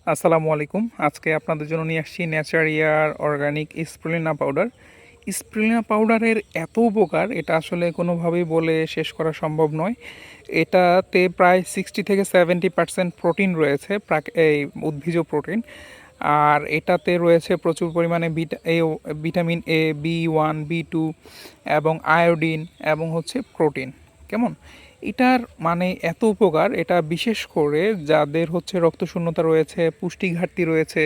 আসসালামু আলাইকুম। আজকে আপনাদের জন্য নিয়ে আসছি ন্যাচারিয়ার অর্গানিক স্প্রুলিনা পাউডার। স্প্রুলিনা পাউডারের এত উপকার, এটা আসলে কোনোভাবেই বলে শেষ করা সম্ভব নয়। এটাতে প্রায় 60 থেকে 70% প্রোটিন রয়েছে, এই উদ্ভিজ প্রোটিন। আর এটাতে রয়েছে প্রচুর পরিমাণে ভিটামিন এ, B1, B2 এবং আয়োডিন এবং হচ্ছে প্রোটিন। কেমন? এটার মানে এত উপকার, এটা বিশেষ করে যাদের হচ্ছে রক্তশূন্যতা রয়েছে, পুষ্টি ঘাটতি রয়েছে,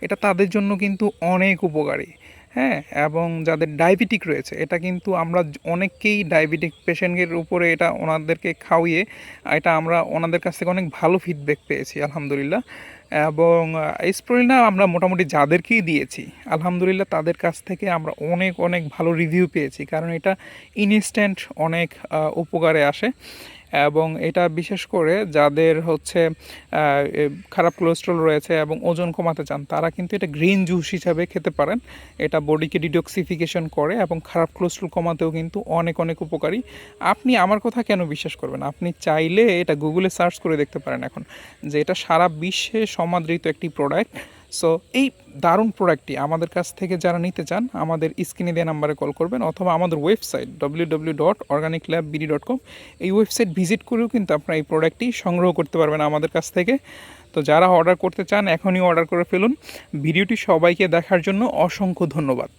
এটা তাদের জন্য কিন্তু অনেক উপকারী। হ্যাঁ, এবং যাদের ডায়াবেটিক রয়েছে, এটা কিন্তু আমরা অনেককেই ডায়াবেটিক পেশেন্টের উপরে এটা ওনাদেরকে খাওয়িয়ে এটা আমরা ওনাদের কাছ থেকে অনেক ভালো ফিডব্যাক পেয়েছি আলহামদুলিল্লাহ। এবং স্প্রুলিনা আমরা মোটামুটি যাদেরকেই দিয়েছি আলহামদুলিল্লাহ তাদের কাছ থেকে আমরা অনেক অনেক ভালো রিভিউ পেয়েছি, কারণ এটা ইনস্ট্যান্ট অনেক উপকারে আসে। এবং এটা বিশেষ করে যাদের হচ্ছে খারাপ কোলেস্ট্রল রয়েছে এবং ওজন কমাতে চান, তারা কিন্তু এটা গ্রিন জুস হিসাবে খেতে পারেন। এটা বডিকে ডিটক্সিফিকেশন করে এবং খারাপ কোলেস্ট্রল কমাতেও কিন্তু অনেক অনেক উপকারী। আপনি আমার কথা কেন বিশ্বাস করবেন? আপনি চাইলে এটা গুগলে সার্চ করে দেখতে পারেন এখন, যে এটা সারা বিশ্বে সমাদৃত একটি প্রোডাক্ট। সো এই দারুণ প্রোডাক্টটি আমাদের কাছ থেকে যারা নিতে চান, আমাদের স্ক্রিনে দেওয়া নাম্বারে কল করবেন, অথবা আমাদের ওয়েবসাইট www.organiclabbd.com, এই ওয়েবসাইট ভিজিট করেও কিন্তু আপনারা এই প্রোডাক্টটি সংগ্রহ করতে পারবেন আমাদের কাছ থেকে। তো যারা অর্ডার করতে চান এখনই অর্ডার করে ফেলুন। ভিডিওটি সবাইকে দেখার জন্য অসংখ্য ধন্যবাদ।